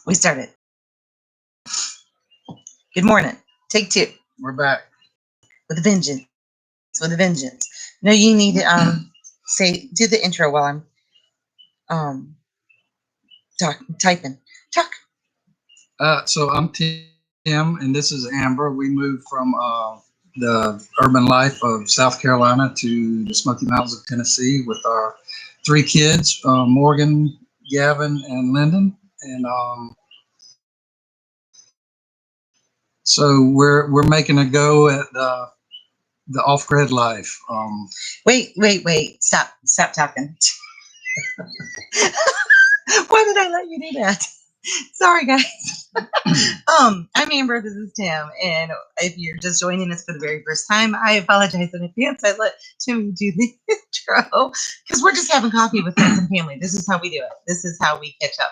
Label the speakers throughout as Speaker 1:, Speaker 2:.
Speaker 1: We started. Good morning. Take two.
Speaker 2: We're back.
Speaker 1: With a vengeance. With a vengeance. No, you need to do the intro while I'm typing. Talk.
Speaker 2: So I'm Tim, and this is Amber. We moved from the urban life of South Carolina to the Smoky Mountains of Tennessee with our three kids, Morgan, Gavin, and Lyndon. And so we're making a go at the off-grid life.
Speaker 1: Wait. Stop talking. Why did I let you do that? Sorry, guys. I'm Amber. This is Tim, and if you're just joining us for the very first time, I apologize in advance. I let Timmy do the intro because we're just having coffee with friends and family. This is how we do it. This is how we catch up.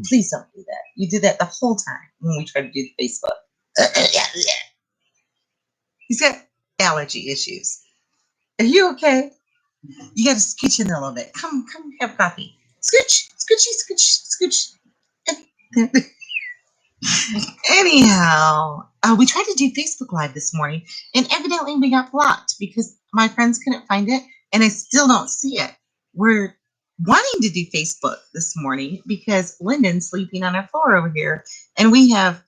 Speaker 1: Please don't do that. You did that the whole time when we tried to do the Facebook. He's got allergy issues. Are you okay? You got to scooch in there a little bit. Come have coffee. Scooch. Anyhow, we tried to do Facebook Live this morning, and evidently we got blocked because my friends couldn't find it, and I still don't see it. We're wanting to do Facebook this morning because Lyndon's sleeping on our floor over here, and we have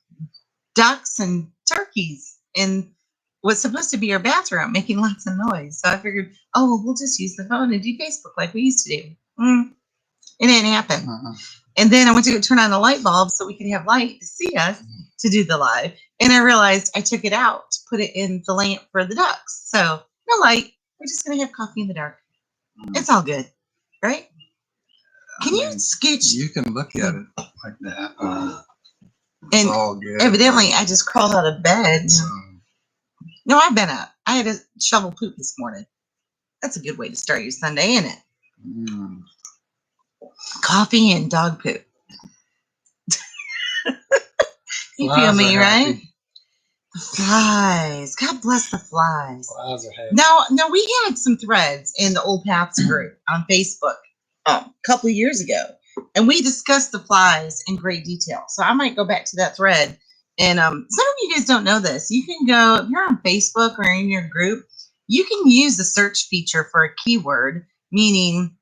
Speaker 1: ducks and turkeys in what's supposed to be our bathroom making lots of noise. So I figured, we'll just use the phone and do Facebook like we used to do. It didn't happen. And then I went to go turn on the light bulb so we could have light to see us to do the live. And I realized I took it out to put it in the lamp for the ducks. So no light. We're just going to have coffee in the dark. It's all good, right? Can you scooch?
Speaker 2: You can look at it like that.
Speaker 1: And
Speaker 2: all good.
Speaker 1: Evidently, I just crawled out of bed. No, I've been up. I had to shovel poop this morning. That's a good way to start your Sunday, isn't it? Coffee and dog poop. You feel me, right? The flies. God bless the flies.
Speaker 2: Flies are happy.
Speaker 1: No, we had some threads in the Old Paths group on Facebook a couple of years ago, and we discussed the flies in great detail. So I might go back to that thread. And some of you guys don't know this. You can go, if you're on Facebook or in your group, you can use the search feature for a keyword, meaning,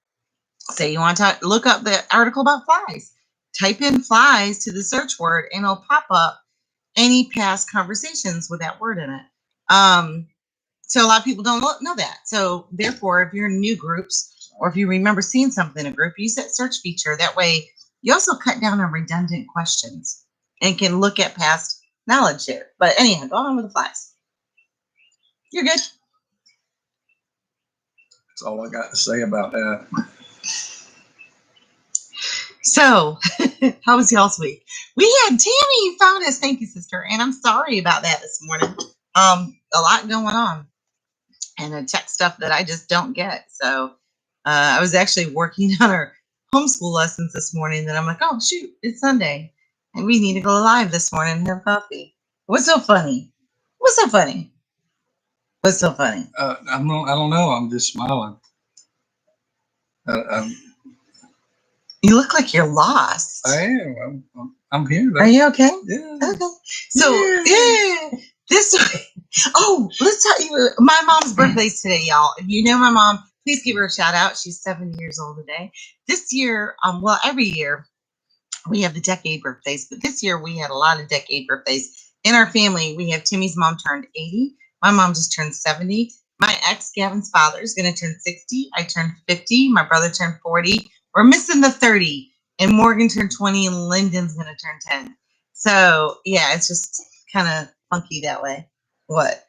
Speaker 1: say you want to look up the article about flies. Type in flies to the search word, and it'll pop up any past conversations with that word in it. So a lot of people don't know that. So therefore, if you're in new groups, or if you remember seeing something in a group, use that search feature. That way, you also cut down on redundant questions and can look at past knowledge there. But anyhow, go on with the flies. You're good.
Speaker 2: That's all I got to say about that.
Speaker 1: So, how was y'all's week? We had Tammy found us. Thank you, sister. And I'm sorry about that this morning. A lot going on, and tech stuff that I just don't get. So, I was actually working on our homeschool lessons this morning. Then I'm like, oh shoot, it's Sunday, and we need to go live this morning and have coffee. What's so funny? I
Speaker 2: don't know. I'm just smiling.
Speaker 1: You look like you're lost.
Speaker 2: I am. I'm here, though.
Speaker 1: Are you okay?
Speaker 2: Yeah.
Speaker 1: Okay. So, yeah. This week. Oh, let's tell you. My mom's birthday's today, y'all. If you know my mom, please give her a shout out. She's 7 years old today. This year, every year we have the decade birthdays, but this year we had a lot of decade birthdays in our family. We have Timmy's mom turned 80. My mom just turned 70. My ex Gavin's father is going to turn 60. I turned 50. My brother turned 40. We're missing the 30, and Morgan turned 20, and Lyndon's going to turn 10. So yeah, it's just kind of funky that way. What?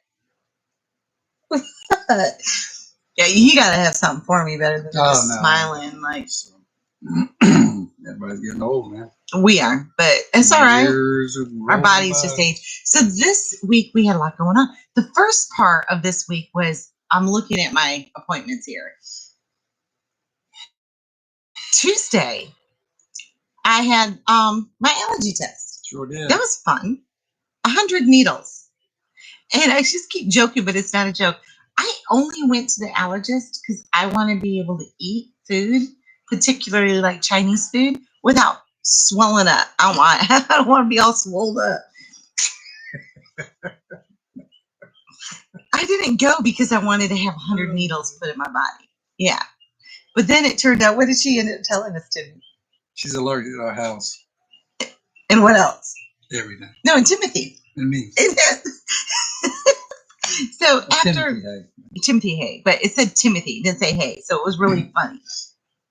Speaker 1: Yeah, you got to have something for me better than just smiling. Like
Speaker 2: everybody's getting old, man.
Speaker 1: We are, but it's all right. Our bodies
Speaker 2: by.
Speaker 1: just age. So this week we had a lot going on. The first part of this week was, I'm looking at my appointments here. Tuesday, I had my allergy test.
Speaker 2: Sure did.
Speaker 1: That was fun. 100 needles. And I just keep joking, but it's not a joke. I only went to the allergist because I want to be able to eat food, particularly like Chinese food, without swelling up. I don't want to be all swelled up. I didn't go because I wanted to have 100 needles put in my body. Yeah. But then it turned out, what did she end up telling us to?
Speaker 2: She's allergic to our house.
Speaker 1: And what else?
Speaker 2: Everything.
Speaker 1: No, and Timothy.
Speaker 2: And me.
Speaker 1: So after
Speaker 2: Timothy Hay.
Speaker 1: Timothy Hay, but it said Timothy, it didn't say Hay. So it was really funny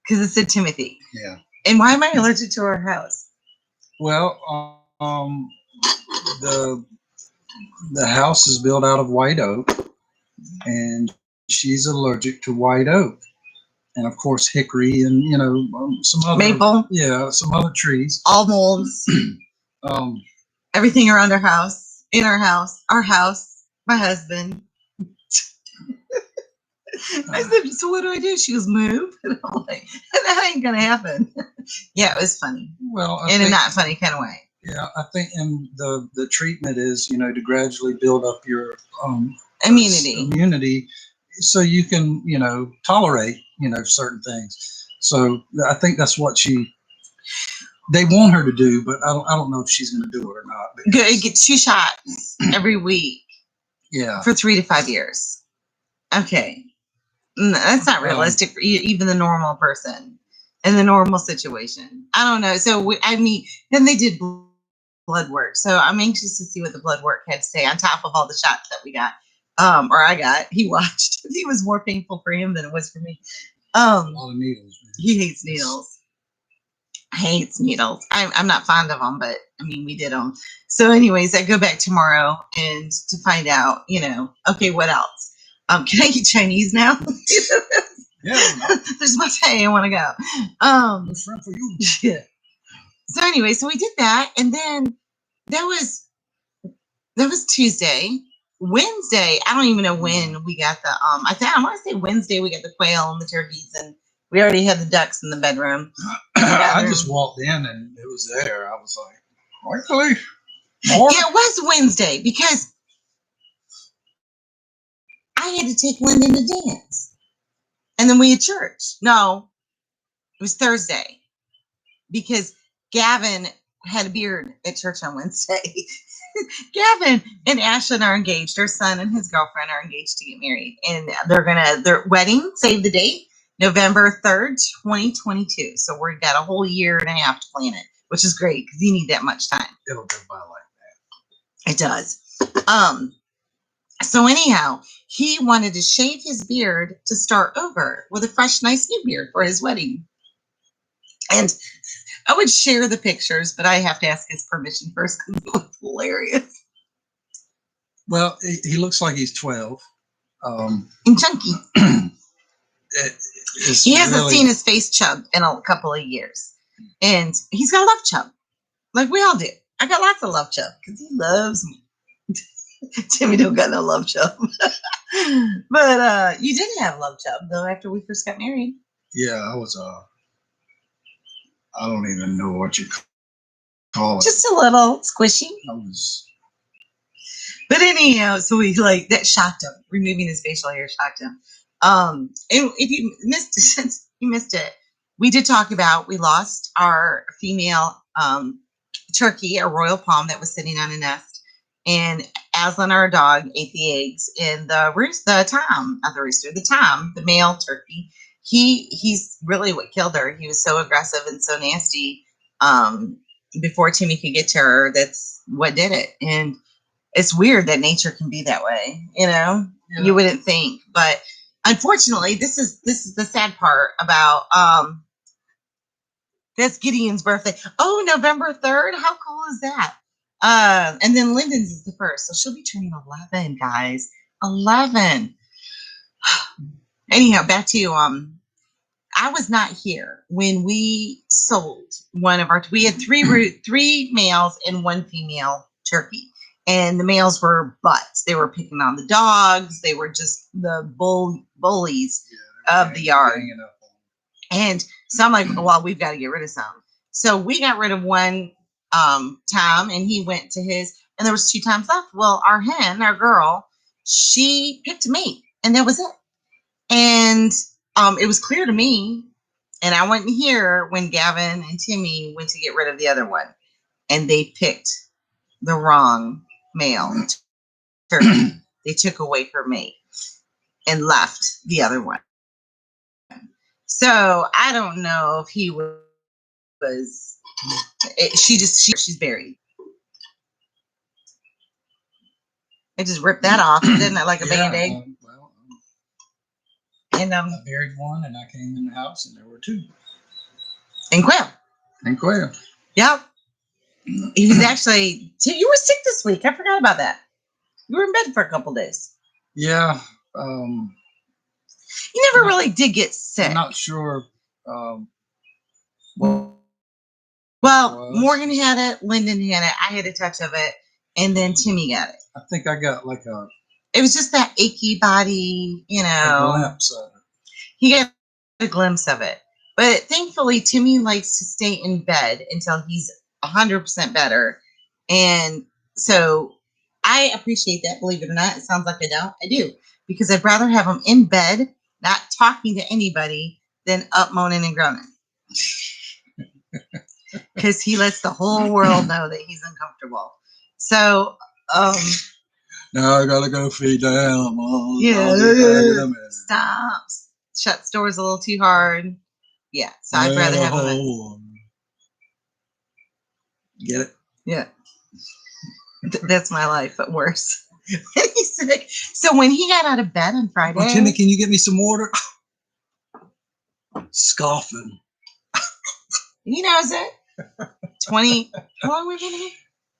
Speaker 1: because it said Timothy.
Speaker 2: Yeah.
Speaker 1: And why am I allergic to our house?
Speaker 2: Well, the house is built out of white oak, and she's allergic to white oak, and of course hickory, and some other
Speaker 1: maple.
Speaker 2: Yeah, some other trees.
Speaker 1: Almonds. Everything around our house, in our house, my husband. I said, so what do I do? She goes, move. And I'm like, that ain't gonna happen. Yeah, it was funny.
Speaker 2: Well,
Speaker 1: in a not funny kind of way.
Speaker 2: Yeah, I think in the treatment is, to gradually build up your immunity so you can, tolerate, certain things. So I think that's what they want her to do, but I don't know if she's going to do it or not.
Speaker 1: Good. Get 2 shots every week.
Speaker 2: Yeah.
Speaker 1: For 3 to 5 years. Okay. That's not realistic for even the normal person in the normal situation. I don't know. So, then they did blood work. So I'm anxious to see what the blood work had to say on top of all the shots that we got, or I got. He watched. It was more painful for him than it was for me.
Speaker 2: A lot of needles. Man.
Speaker 1: He hates needles. Hates needles. I'm not fond of them, but we did them. So, anyways, I go back tomorrow and to find out, okay, what else? Can I eat Chinese now?
Speaker 2: Yeah.
Speaker 1: There's my day. I want to go.
Speaker 2: What's wrong for you?
Speaker 1: Yeah. So anyway, so we did that, and then that was Tuesday. Wednesday, I don't even know when we got the I want to say Wednesday we got the quail and the turkeys, and we already had the ducks in the bedroom.
Speaker 2: I just walked in and it was there. I was like, really? More?
Speaker 1: Yeah, it was Wednesday because I had to take Lyndon to dance. And then we had church. No, it was Thursday because Gavin had a beard at church on Wednesday. Gavin and Ashlyn are engaged. Their son and his girlfriend are engaged to get married. And their wedding, save the date, November 3rd, 2022. So we've got a whole year and a half to plan it, which is great because you need that much time.
Speaker 2: It'll go by like
Speaker 1: that. It does. So anyhow, he wanted to shave his beard to start over with a fresh, nice new beard for his wedding. And I would share the pictures, but I have to ask his permission first because it looks hilarious.
Speaker 2: Well, he looks like he's 12.
Speaker 1: And chunky. He hasn't seen his face chub in a couple of years. And he's got a love chub. Like we all do. I got lots of love chub because he loves me. Timmy don't got no love chub. But you did have love chub, though, after we first got married.
Speaker 2: Yeah, I was, I don't even know what you call it.
Speaker 1: Just a little squishy. But anyhow, so that shocked him. Removing his facial hair shocked him. And if you missed it, we did talk about, we lost our female turkey, a royal palm that was sitting on a nest. And Aslan, our dog, ate the eggs. And the Tom, the male turkey, he's really what killed her. He was so aggressive and so nasty. Before Timmy could get to her, that's what did it. And it's weird that nature can be that way, Yeah. You wouldn't think, but unfortunately, this is the sad part about that's Gideon's birthday. Oh, November 3rd. How cool is that? And then Lyndon's is the 1st, so she'll be turning 11, guys. 11. Anyhow, back to you. I was not here when we sold one of our. We had three males and one female turkey, and the males were butts. They were picking on the dogs. They were just the bullies of the yard. And so I'm like, well, we've got to get rid of some. So we got rid of one Tom, and he went to his, and there was 2 Toms left. Well, our hen, our girl, she picked a mate, and that was it. And it was clear to me And I wasn't here when Gavin and Timmy went to get rid of the other one. And they picked the wrong male turkey. They took away her mate and left the other one. So I don't know if he was. She's buried. I just ripped that off, didn't it, like a Band-Aid? And
Speaker 2: I buried one, and I came in the house, and there were two.
Speaker 1: And quail. Yep. He was actually. You were sick this week. I forgot about that. You were in bed for a couple days.
Speaker 2: Yeah.
Speaker 1: You never really did get sick.
Speaker 2: I'm not sure.
Speaker 1: Well, Morgan had it, Lyndon had it, I had a touch of it, and then Timmy got it.
Speaker 2: I think I got like
Speaker 1: it was just that achy body, you know.
Speaker 2: A glimpse of it.
Speaker 1: He got a glimpse of it. But thankfully, Timmy likes to stay in bed until he's 100% better. And so I appreciate that, believe it or not. It sounds like I don't. I do. Because I'd rather have him in bed, not talking to anybody, than up moaning and groaning. Because he lets the whole world know that he's uncomfortable. So,
Speaker 2: now I gotta go feed the animals.
Speaker 1: Yeah. Stop. Shuts doors a little too hard. Yeah. So I'd rather have him.
Speaker 2: Get it?
Speaker 1: Yeah. That's my life, but worse. He's sick. So when he got out of bed on Friday.
Speaker 2: Oh, Timmy, can you get me some water? Scoffing.
Speaker 1: He knows it. 20. How long have we been here?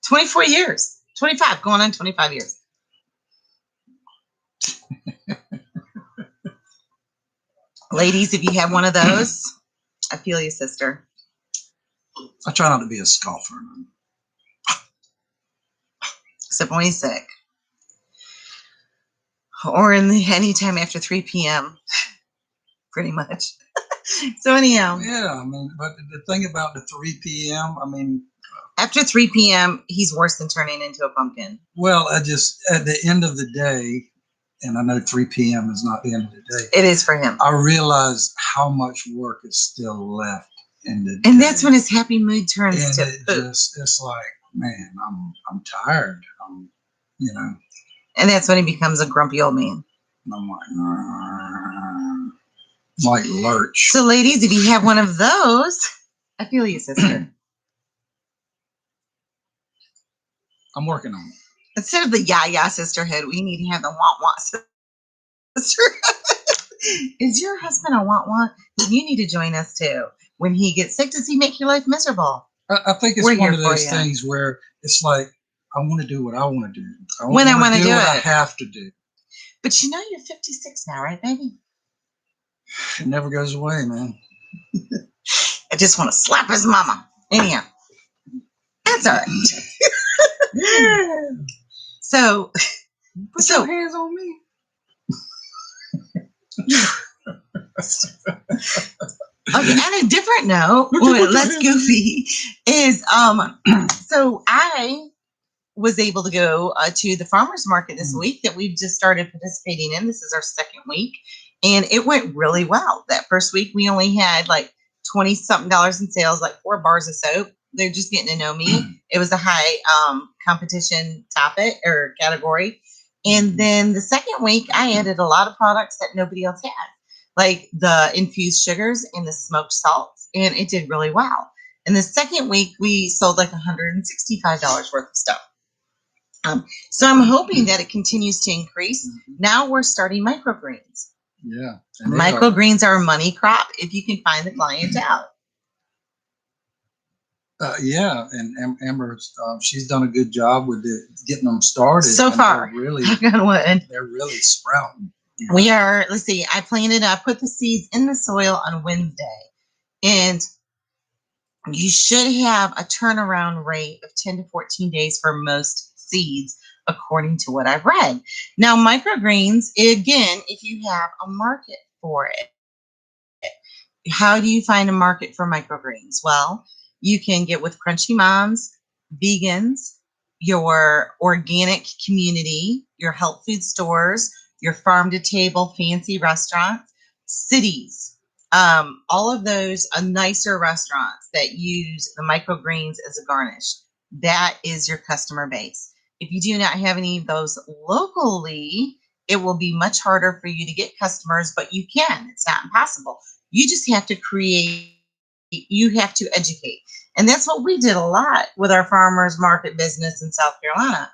Speaker 1: 24 years. 25. Going on 25 years. Ladies, if you have one of those, I feel you, sister.
Speaker 2: I try not to be a scoffer.
Speaker 1: Except when he's sick. Or anytime after 3 p.m. Pretty much. So anyhow.
Speaker 2: Yeah, I mean, but the thing about the 3 p.m., I mean.
Speaker 1: After 3 p.m., he's worse than turning into a pumpkin.
Speaker 2: Well, at the end of the day, and I know 3 p.m. is not the end of the day.
Speaker 1: It is for him.
Speaker 2: I realize how much work is still left in the day.
Speaker 1: And that's when his happy mood turns to food.
Speaker 2: It's like, man, I'm tired. You know.
Speaker 1: And that's when he becomes a grumpy old man.
Speaker 2: And I'm like lurch.
Speaker 1: So ladies, if you have one of those, I feel you, sister.
Speaker 2: I'm working on it.
Speaker 1: Instead of the yah sisterhood, we need to have the want sisterhood. Is your husband a want? You need to join us too. When he gets sick, does he make your life miserable?
Speaker 2: I think it's one of those things where it's like, I want to do what I want to do. I want to do what I have to do.
Speaker 1: But you know you're 56 now, right, baby?
Speaker 2: It never goes away, man.
Speaker 1: I just want to slap his mama. Anyhow, that's all right. So,
Speaker 2: put your hands on me.
Speaker 1: Okay, on a different note, less goofy, is so I was able to go to the farmers market this week that we've just started participating in. This is our second week, and it went really well. That first week, we only had like $20-something in sales, like 4 bars of soap. They're just getting to know me. It was a high competition topic or category. And then the second week, I added a lot of products that nobody else had, like the infused sugars and the smoked salts, and it did really well. And the second week, we sold like $165 worth of stuff. So I'm hoping that it continues to increase. Now we're starting microgreens.
Speaker 2: Yeah.
Speaker 1: Microgreens are a money crop if you can find the clientele.
Speaker 2: Yeah, and Amber, she's done a good job with getting them started.
Speaker 1: So far,
Speaker 2: they're really sprouting.
Speaker 1: Yeah. We are. Let's see. I put the seeds in the soil on Wednesday, and you should have a turnaround rate of 10 to 14 days for most seeds, according to what I've read. Now, microgreens, again, if you have a market for it, how do you find a market for microgreens? Well, you can get with Crunchy Moms, vegans, your organic community, your health food stores, your farm to table fancy restaurants, cities. All of those nicer restaurants that use the microgreens as a garnish, that is your customer base. If you do not have any of those locally, it will be much harder for you to get customers, but you can. It's not impossible. You just have to create, you have to educate. And that's what we did a lot with our farmers market business in South Carolina.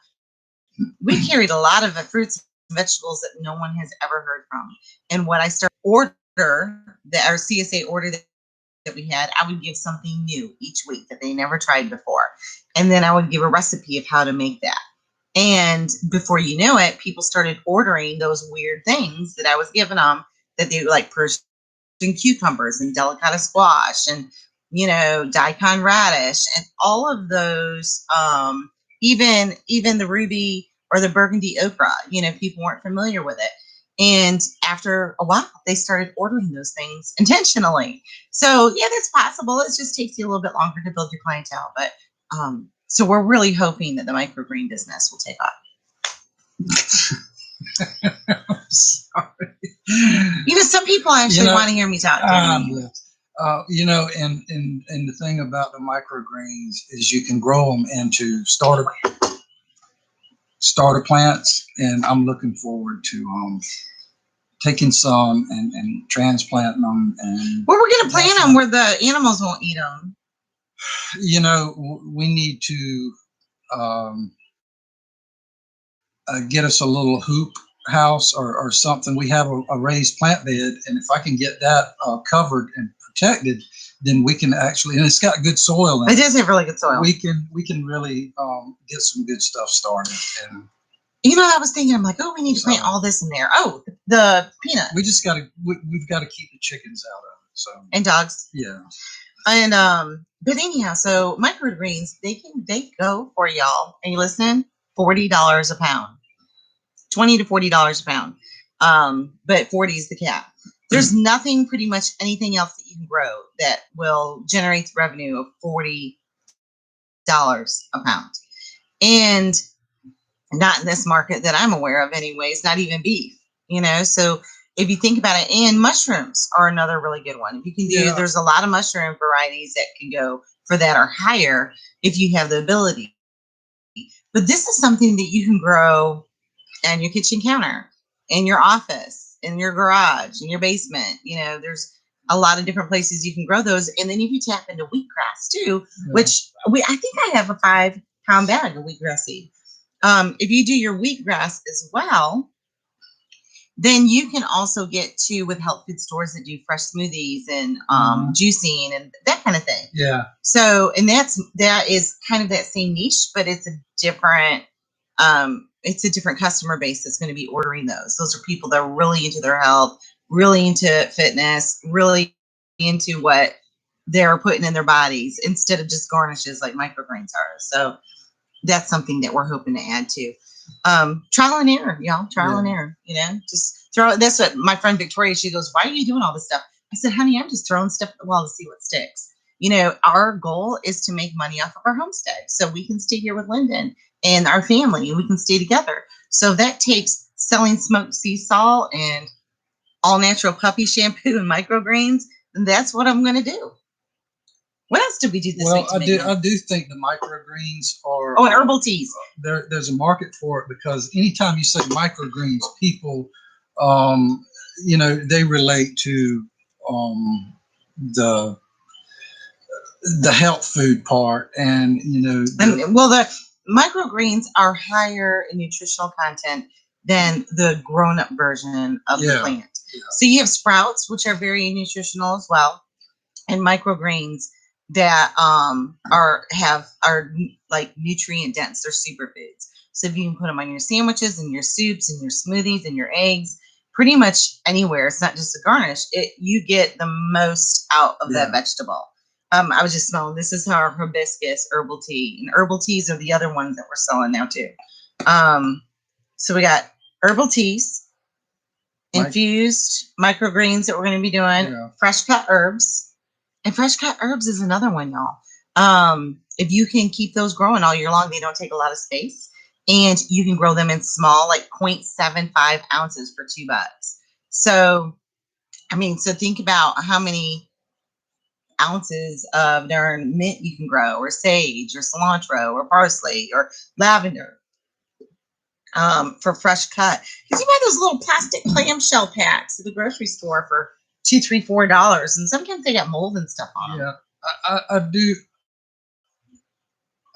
Speaker 1: We carried a lot of the fruits and vegetables that no one has ever heard from. And what I started our CSA order that we had, I would give something new each week that they never tried before. And then I would give a recipe of how to make that. And before you know it, people started ordering those weird things that I was giving them, that they like Persian cucumbers and delicata squash and, daikon radish and all of those, even the ruby or the burgundy okra, people weren't familiar with it. And after a while, they started ordering those things intentionally. So yeah, that's possible. It just takes you a little bit longer to build your clientele. But so we're really hoping that the microgreen business will take off.
Speaker 2: I'm sorry.
Speaker 1: Some people actually want to hear me talk.
Speaker 2: And the thing about the microgreens is you can grow them into starter plants, and I'm looking forward to taking some and transplanting them. And
Speaker 1: we're going to plant them where the animals won't eat them.
Speaker 2: We need to get us a little hoop house or something. We have a raised plant bed, and if I can get that covered and protected, then we can actually, and it's got good soil in it.
Speaker 1: It does have really good soil.
Speaker 2: We can really get some good stuff started. And
Speaker 1: I was thinking, I'm like, we need to plant all this in there. Oh, the peanut.
Speaker 2: We just got to, we've got to keep the chickens out of it. So
Speaker 1: and dogs.
Speaker 2: Yeah.
Speaker 1: And but anyhow, so microgreens, they go for y'all. Are you listening? $40 a pound, $20 to $40 a pound. But 40 is the cap. There's nothing, pretty much anything else that you can grow that will generate revenue of $40 a pound, and not in this market that I'm aware of, anyways. Not even beef. So if you think about it, and mushrooms are another really good one. If you can do, there's a lot of mushroom varieties that can go for that or higher if you have the ability. But this is something that you can grow on your kitchen counter, in your office, in your garage, in your basement. There's a lot of different places you can grow those. And then if you tap into wheatgrass too, which I think I have a 5-pound bag of wheatgrass seed. If you do your wheatgrass as well, then you can also get to with health food stores that do fresh smoothies and juicing and that kind of thing.
Speaker 2: Yeah.
Speaker 1: So, and that is kind of that same niche, but it's a different customer base that's going to be ordering those. Those are people that are really into their health, really into fitness, really into what they're putting in their bodies instead of just garnishes like microgreens are. So that's something that we're hoping to add to. Trial and error, y'all. Trial and error. Just throw it. That's what my friend Victoria, she goes, "Why are you doing all this stuff?" I said, "Honey, I'm just throwing stuff at the wall to see what sticks." Our goal is to make money off of our homestead, so we can stay here with Lyndon and our family, and we can stay together. So that takes selling smoked sea salt and all natural puppy shampoo and microgreens, and that's what I'm going to do. What else did we do this week?
Speaker 2: I do think the microgreens are.
Speaker 1: Oh, and herbal teas.
Speaker 2: There's a market for it, because anytime you say microgreens, people, they relate to the health food part, and
Speaker 1: the microgreens are higher in nutritional content than the grown-up version of the plant. Yeah. So you have sprouts, which are very nutritional as well, and microgreens that are like nutrient dense. They're superfoods. So if you can put them on your sandwiches and your soups and your smoothies and your eggs, pretty much anywhere. It's not just a garnish. You get the most out of that vegetable. I was just smelling. This is our Hibiscus Herbal Tea, and herbal teas are the other ones that we're selling now too. So we got herbal teas, infused microgreens that we're going to be doing, fresh cut herbs. And fresh cut herbs is another one, y'all. If you can keep those growing all year long, they don't take a lot of space. And you can grow them in small, like 0.75 ounces for $2. So I mean, so think about how many ounces of darn mint you can grow, or sage, or cilantro, or parsley, or lavender, for fresh cut. Because you buy those little plastic clamshell packs at the grocery store for $2, $3, $4, and sometimes they got mold and stuff on them.
Speaker 2: Yeah, I do.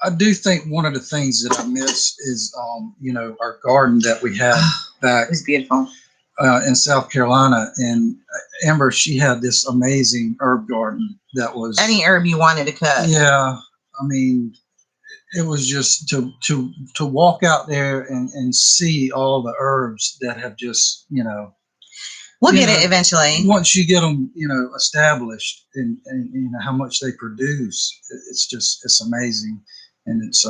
Speaker 2: I do think one of the things that I miss is, our garden that we had back.
Speaker 1: It was beautiful.
Speaker 2: In South Carolina, and Amber, she had this amazing herb garden that was
Speaker 1: any herb you wanted to cut.
Speaker 2: Yeah, I mean, it was just to walk out there and see all the herbs that have just
Speaker 1: we'll get it eventually.
Speaker 2: Once you get them established and how much they produce, it's amazing, and it's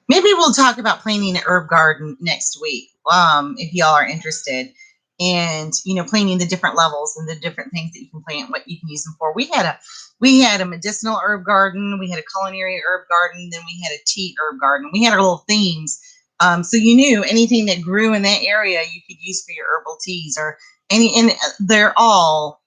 Speaker 1: Maybe we'll talk about planting an herb garden next week, if y'all are interested. And planting the different levels and the different things that you can plant, what you can use them for. We had a medicinal herb garden, we had a culinary herb garden, then we had a tea herb garden. We had our little themes, so you knew anything that grew in that area you could use for your herbal teas, or and they're all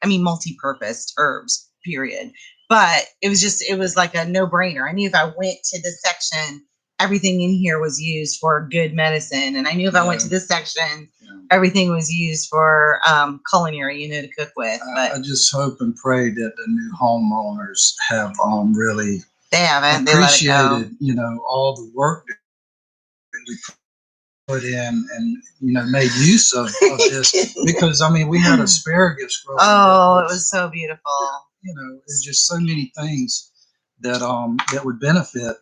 Speaker 1: multi-purpose herbs. Period. But it was like a no-brainer. I knew if I went to this section, everything in here was used for good medicine. And I knew if I went to this section, everything was used for culinary, to cook with. But
Speaker 2: I just hope and pray that the new homeowners have really
Speaker 1: they haven't
Speaker 2: appreciated, all the work that we put in and, made use of this. Because, we had asparagus growing.
Speaker 1: Oh, it was so beautiful.
Speaker 2: There's just so many things that that would benefit,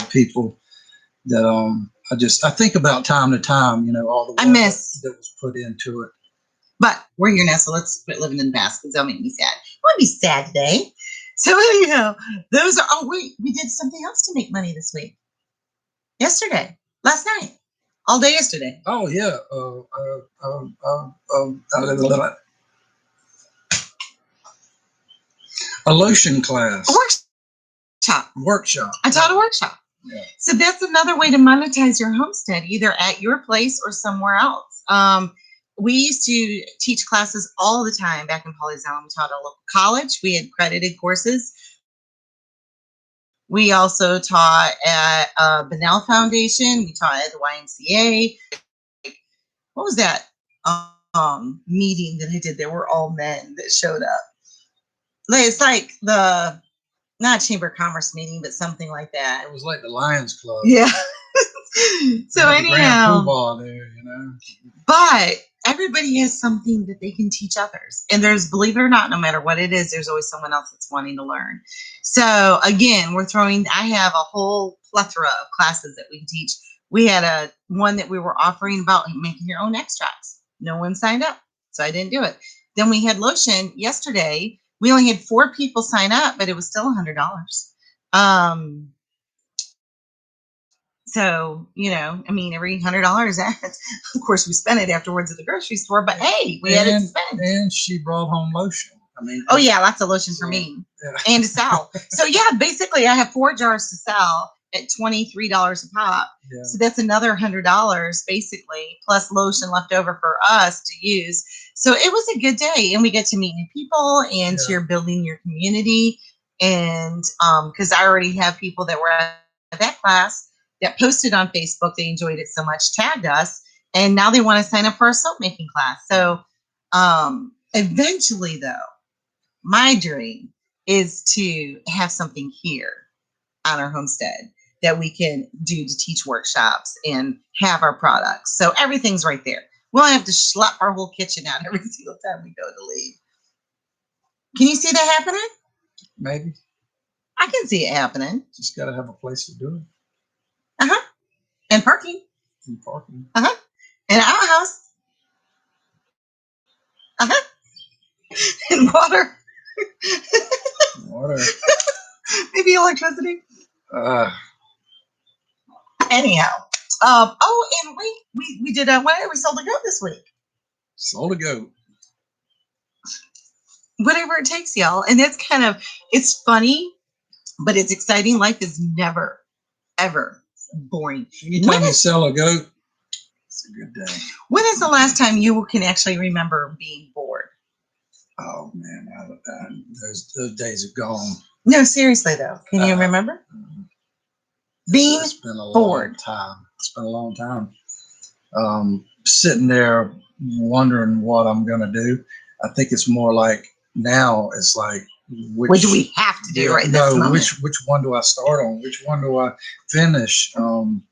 Speaker 2: people that I think about time to time, all the work that was put into it.
Speaker 1: But we're here now, so let's quit living in the past because that'll make me sad. I want to be sad today. So anyhow, we did something else to make money this week. Last night, all day yesterday.
Speaker 2: Oh yeah. A lotion class. Workshop.
Speaker 1: I taught a workshop.
Speaker 2: Yeah.
Speaker 1: So that's another way to monetize your homestead, either at your place or somewhere else. We used to teach classes all the time back in Pawleys Island. We taught at a local college. We had credited courses. We also taught at Bunnell Foundation. We taught at the YMCA. What was that meeting that I did? There were all men that showed up. It's like the, not Chamber of Commerce meeting, but something like that.
Speaker 2: It was like the Lions Club.
Speaker 1: Yeah. So anyhow,
Speaker 2: there,
Speaker 1: but everybody has something that they can teach others. And there's, believe it or not, no matter what it is, there's always someone else that's wanting to learn. So again, I have a whole plethora of classes that we can teach. We had one that we were offering about making your own extracts. No one signed up, so I didn't do it. Then we had lotion yesterday. We only had 4 people sign up, but it was still $100. So, every $100, of course, we spent it afterwards at the grocery store, but hey, we had it to spend.
Speaker 2: And she brought home lotion.
Speaker 1: Oh yeah, lots of lotion for me and to sell. So yeah, basically I have 4 jars to sell at $23 a pop.
Speaker 2: Yeah.
Speaker 1: So that's another $100 basically, plus lotion left over for us to use. So it was a good day, and we get to meet new people, and you're building your community. And because I already have people that were at that class that posted on Facebook, they enjoyed it so much, tagged us, and now they want to sign up for our soap making class. So eventually, though, my dream is to have something here on our homestead that we can do to teach workshops and have our products. So everything's right there. We don't have to schlep our whole kitchen out every single time we go to leave. Can you see that happening?
Speaker 2: Maybe.
Speaker 1: I can see it happening.
Speaker 2: Just got to have a place to do it.
Speaker 1: Uh-huh. And parking. Uh-huh. And our house. Uh-huh. And water. Maybe electricity. Anyhow. And we did we sold a goat this week.
Speaker 2: Sold a goat.
Speaker 1: Whatever it takes, y'all. And that's it's funny, but it's exciting. Life is never, ever boring.
Speaker 2: Anytime you sell a goat, a good day.
Speaker 1: When is the last time you can actually remember being bored?
Speaker 2: Oh man, those days are gone.
Speaker 1: No, seriously though. Can you remember? Being
Speaker 2: It's been a
Speaker 1: bored.
Speaker 2: long time. It's been a long time. Sitting there wondering what I'm gonna do. I think it's more like now. It's like
Speaker 1: What do we have to do right this moment?
Speaker 2: which one do I start on? Which one do I finish?
Speaker 1: Finish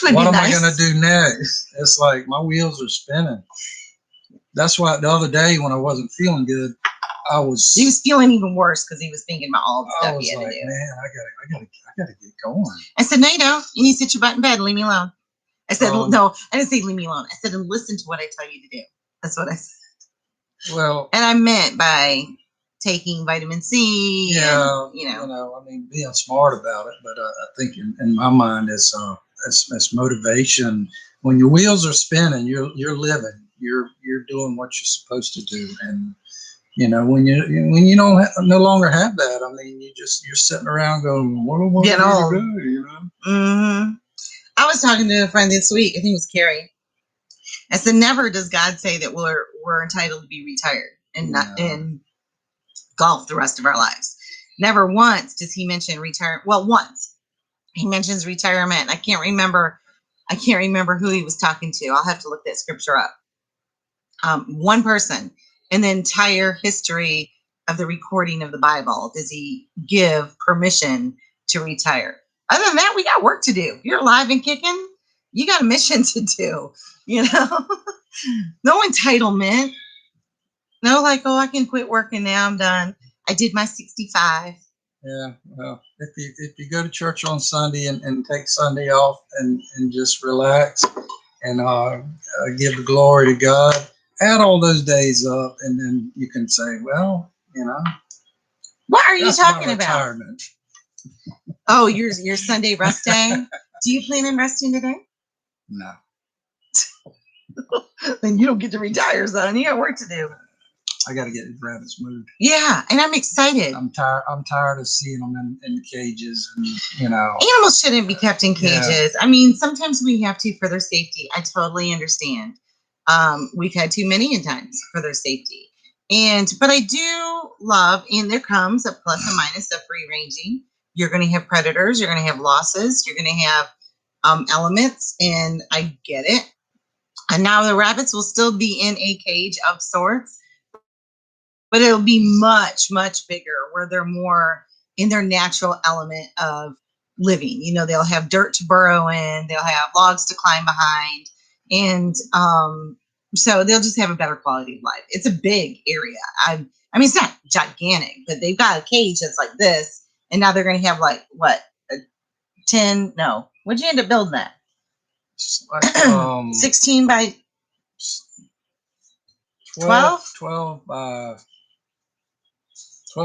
Speaker 1: would
Speaker 2: what
Speaker 1: be
Speaker 2: am
Speaker 1: nice.
Speaker 2: I gonna do next? It's like my wheels are spinning. That's why the other day when I wasn't feeling good,
Speaker 1: He was feeling even worse because he was thinking about all the
Speaker 2: I
Speaker 1: stuff
Speaker 2: was
Speaker 1: he had
Speaker 2: like,
Speaker 1: to do.
Speaker 2: man, I gotta get going.
Speaker 1: I said, no, you don't. You need to sit your butt in bed and leave me alone. I said, no, I didn't say leave me alone. I said, and listen to what I tell you to do. That's what I said.
Speaker 2: Well,
Speaker 1: and I meant by taking vitamin C.
Speaker 2: Yeah,
Speaker 1: and, you know.
Speaker 2: I mean, being smart about it. But I think in my mind, it's motivation. When your wheels are spinning, you're living. You're doing what you're supposed to do. And when you don't no longer have that, I mean, you're sitting around going, what am I going to do? You know.
Speaker 1: Mm-hmm. I was talking to a friend this week. I think it was Carrie. I said, never does God say that we're entitled to be retired and not in golf the rest of our lives. Never once does he mention retire. Well, once he mentions retirement. I can't remember who he was talking to. I'll have to look that scripture up. One person in the entire history of the recording of the Bible does he give permission to retire. Other than that, we got work to do. You're alive and kicking. You got a mission to do. No entitlement. No, like, oh, I can quit working now. I'm done. I did my 65.
Speaker 2: Yeah, well, if you go to church on Sunday and take Sunday off and just relax and give the glory to God, add all those days up, and then you can say, well,
Speaker 1: what are you talking about?
Speaker 2: Retirement.
Speaker 1: Oh, your Sunday rest day. Do you plan on resting today?
Speaker 2: No.
Speaker 1: Then you don't get to retire, son. You got work to do.
Speaker 2: I got to get these rabbits moved.
Speaker 1: Yeah, and I'm excited.
Speaker 2: I'm tired of seeing them in the cages, and
Speaker 1: Animals shouldn't be kept in cages. Yeah. I mean, sometimes we have to for their safety. I totally understand. We've had too many times for their safety, but I do love. And there comes a plus and minus of free ranging. You're going to have predators. You're going to have losses. You're going to have elements, and I get it. And now the rabbits will still be in a cage of sorts. But it'll be much, much bigger where they're more in their natural element of living. They'll have dirt to burrow in. They'll have logs to climb behind. And so they'll just have a better quality of life. It's a big area. I mean, it's not gigantic, but they've got a cage that's like this. And now they're going to have like, what, 10? No. What'd you end up building that? 16 by 12?
Speaker 2: 12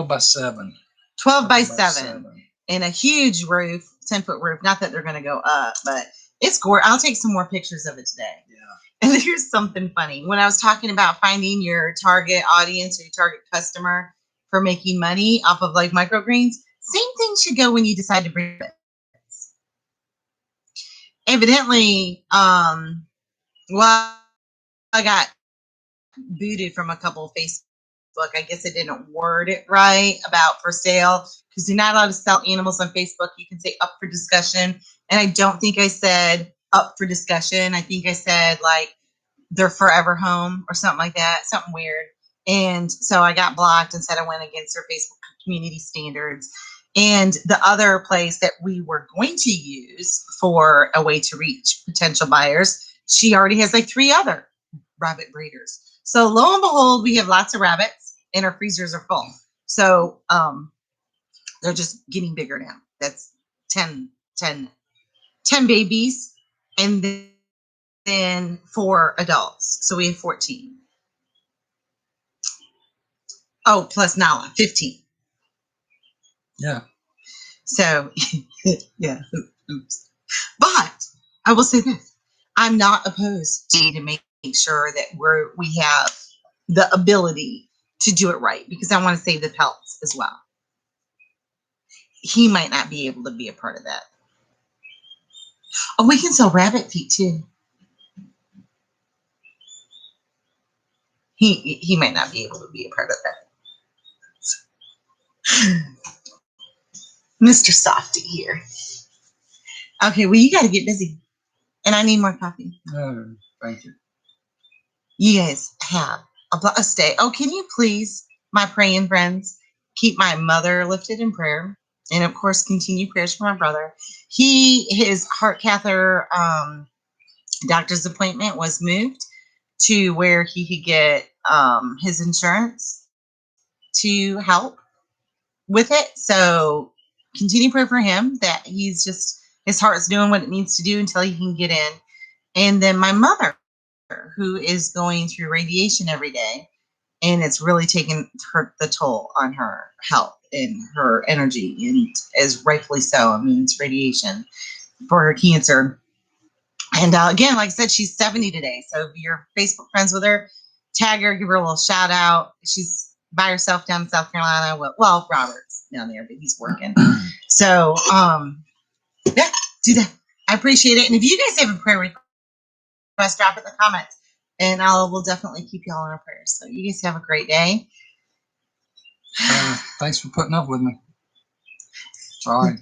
Speaker 2: by 7.
Speaker 1: 12 by 7. And a huge roof, 10-foot roof. Not that they're going to go up, but it's gorgeous. I'll take some more pictures of it today. Yeah. And here's something funny. When I was talking about finding your target audience or your target customer for making money off of like microgreens, same thing should go when you decide to bring it. Evidently, well, I got booted from a couple of Facebook. I guess I didn't word it right about for sale, because you're not allowed to sell animals on Facebook. You can say up for discussion. And I don't think I said up for discussion. I think I said like their forever home or something like that, something weird. And so I got blocked and said I went against their Facebook community standards. And the other place that we were going to use for a way to reach potential buyers, she already has like 3 other rabbit breeders. So lo and behold, we have lots of rabbits and our freezers are full. So they're just getting bigger now. That's 10 babies and then 4 adults. So we have 14. Oh, plus Nala, 15.
Speaker 2: Yeah.
Speaker 1: So, yeah. Oops. But I will say this. I'm not opposed to make sure that we have the ability to do it right, because I want to save the pelts as well. He might not be able to be a part of that. Oh, we can sell rabbit feet too. he might not be able to be a part of that. Mr. Softy here. Okay, well, you got to get busy. And I need more coffee.
Speaker 2: No, thank you.
Speaker 1: You guys have a blessed day. Oh, can you please, my praying friends, keep my mother lifted in prayer? And of course, continue prayers for my brother. His heart catheter doctor's appointment was moved to where he could get his insurance to help with it. So continue prayer for him that his heart's doing what it needs to do until he can get in. And then my mother, who is going through radiation every day, and it's really taken the toll on her health and her energy, and as rightfully so. I mean, it's radiation for her cancer. And again, like I said, she's 70 today. So if you're Facebook friends with her, tag her, give her a little shout out. She's by herself down in South Carolina. Well, Robert's down there, but he's working. So, yeah, do that. I appreciate it. And if you guys have a prayer request, drop it in the comments, and we'll definitely keep y'all in our prayers. So you guys have a great day.
Speaker 2: Thanks for putting up with me. Sorry.